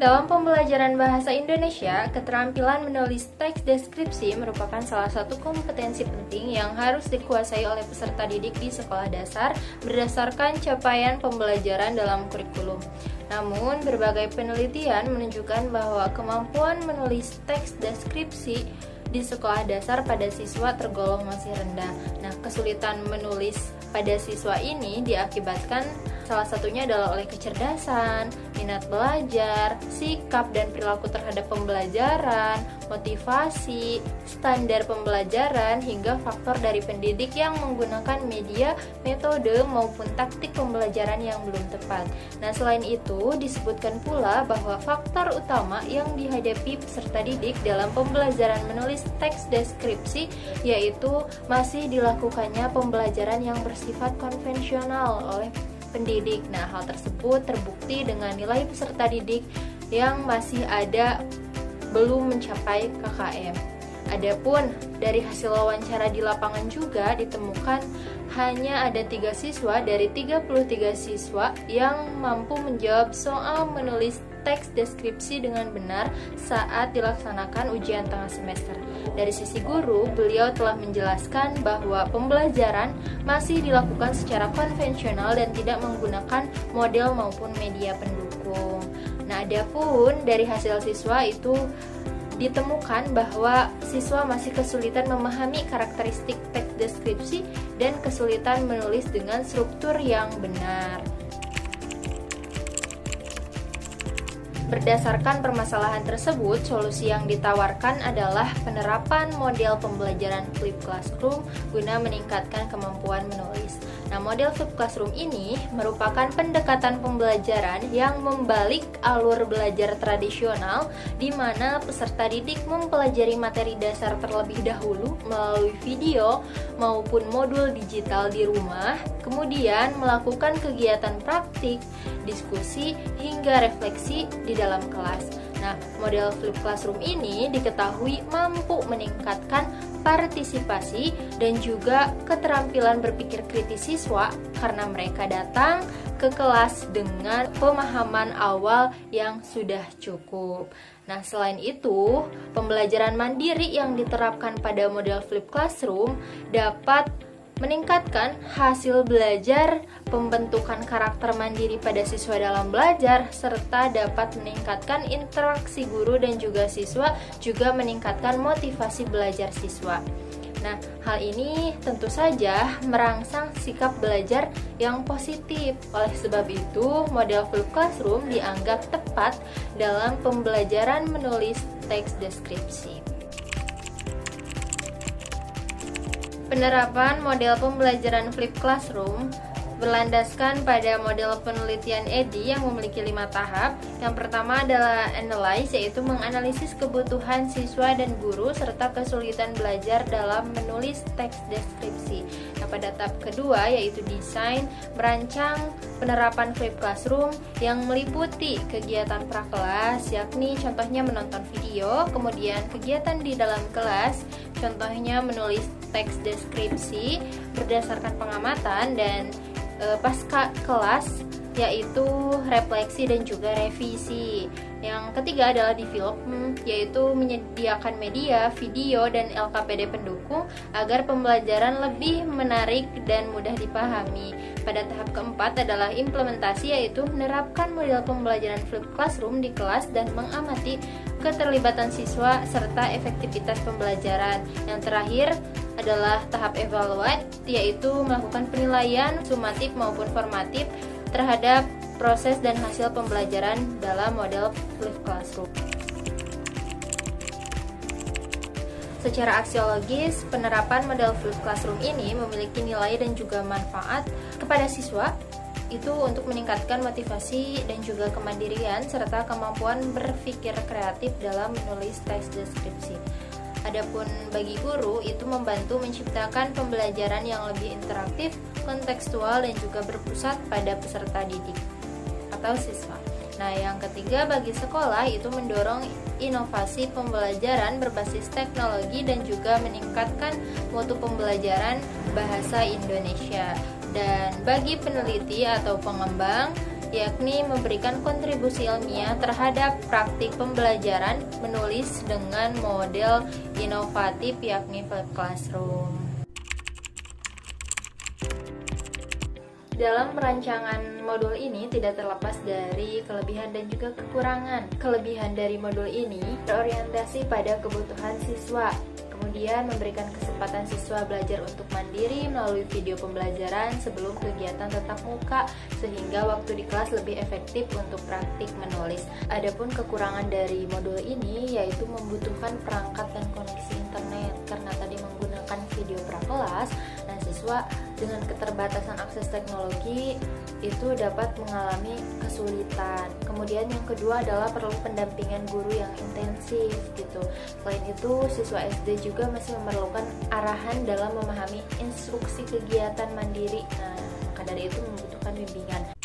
Dalam pembelajaran bahasa Indonesia, keterampilan menulis teks deskripsi merupakan salah satu kompetensi penting yang harus dikuasai oleh peserta didik di sekolah dasar berdasarkan capaian pembelajaran dalam kurikulum. Namun, berbagai penelitian menunjukkan bahwa kemampuan menulis teks deskripsi di sekolah dasar pada siswa tergolong masih rendah. Nah, kesulitan menulis pada siswa ini diakibatkan salah satunya adalah oleh kecerdasan, minat belajar, sikap dan perilaku terhadap pembelajaran, motivasi, standar pembelajaran, hingga faktor dari pendidik yang menggunakan media, metode, maupun taktik pembelajaran yang belum tepat. Nah, selain itu, disebutkan pula bahwa faktor utama yang dihadapi peserta didik dalam pembelajaran menulis teks deskripsi yaitu masih dilakukannya pembelajaran yang bersifat konvensional oleh pendidik. Nah, hal tersebut terbukti dengan nilai peserta didik yang masih ada belum mencapai KKM. Adapun dari hasil wawancara di lapangan juga ditemukan hanya ada 3 siswa dari 33 siswa yang mampu menjawab soal menulis teks deskripsi dengan benar saat dilaksanakan ujian tengah semester. Dari sisi guru, beliau telah menjelaskan bahwa pembelajaran masih dilakukan secara konvensional dan tidak menggunakan model maupun media pendukung. Nah, adapun dari hasil siswa itu ditemukan bahwa siswa masih kesulitan memahami karakteristik teks deskripsi dan kesulitan menulis dengan struktur yang benar. Berdasarkan permasalahan tersebut, solusi yang ditawarkan adalah penerapan model pembelajaran flipped classroom guna meningkatkan kemampuan menulis. Nah, model flipped classroom ini merupakan pendekatan pembelajaran yang membalik alur belajar tradisional di mana peserta didik mempelajari materi dasar terlebih dahulu melalui video maupun modul digital di rumah, kemudian melakukan kegiatan praktik, diskusi, hingga refleksi di dalam kelas. Nah, model flipped classroom ini diketahui mampu meningkatkan partisipasi dan juga keterampilan berpikir kritis siswa karena mereka datang ke kelas dengan pemahaman awal yang sudah cukup. Nah, selain itu, pembelajaran mandiri yang diterapkan pada model flipped classroom dapat meningkatkan hasil belajar, pembentukan karakter mandiri pada siswa dalam belajar, serta dapat meningkatkan interaksi guru dan juga siswa, juga meningkatkan motivasi belajar siswa. Nah, hal ini tentu saja merangsang sikap belajar yang positif. Oleh sebab itu, model flipped classroom dianggap tepat dalam pembelajaran menulis teks deskripsi. Penerapan model pembelajaran flipped classroom berlandaskan pada model penelitian Eddy yang memiliki 5 tahap. Yang pertama adalah analyze, yaitu menganalisis kebutuhan siswa dan guru serta kesulitan belajar dalam menulis teks deskripsi. Nah, pada tahap kedua yaitu design, merancang penerapan flipped classroom yang meliputi kegiatan prakelas, yakni contohnya menonton video, kemudian kegiatan di dalam kelas, contohnya menulis teks deskripsi berdasarkan pengamatan, dan pasca kelas yaitu refleksi dan juga revisi. Yang ketiga adalah development, yaitu menyediakan media, video, dan LKPD pendukung agar pembelajaran lebih menarik dan mudah dipahami. Pada tahap keempat adalah implementasi, yaitu menerapkan model pembelajaran flipped classroom di kelas dan mengamati keterlibatan siswa serta efektivitas pembelajaran. Yang terakhir adalah tahap evaluate, yaitu melakukan penilaian sumatif maupun formatif terhadap proses dan hasil pembelajaran dalam model flipped classroom. Secara aksiologis, penerapan model flipped classroom ini memiliki nilai dan juga manfaat kepada siswa itu untuk meningkatkan motivasi dan juga kemandirian serta kemampuan berpikir kreatif dalam menulis teks deskripsi. Adapun bagi guru, itu membantu menciptakan pembelajaran yang lebih interaktif, kontekstual, dan juga berpusat pada peserta didik atau siswa. Nah, yang ketiga bagi sekolah itu mendorong inovasi pembelajaran berbasis teknologi dan juga meningkatkan mutu pembelajaran bahasa Indonesia. Dan bagi peneliti atau pengembang, yakni memberikan kontribusi ilmiah terhadap praktik pembelajaran menulis dengan model inovatif yakni flipped classroom. Dalam rancangan modul ini tidak terlepas dari kelebihan dan juga kekurangan. Kelebihan dari modul ini berorientasi pada kebutuhan siswa, kemudian memberikan kesempatan siswa belajar untuk mandiri melalui video pembelajaran sebelum kegiatan tatap muka, sehingga waktu di kelas lebih efektif untuk praktik menulis. Adapun kekurangan dari modul ini yaitu membutuhkan perangkat dan koneksi internet, karena tadi menggunakan video prakelas, dan siswa dengan keterbatasan akses teknologi itu dapat mengalami kesulitan. Kemudian yang kedua adalah perlu pendampingan guru yang intensif gitu. Selain itu, siswa SD juga masih memerlukan arahan dalam memahami instruksi kegiatan mandiri. Nah, maka dari itu membutuhkan bimbingan.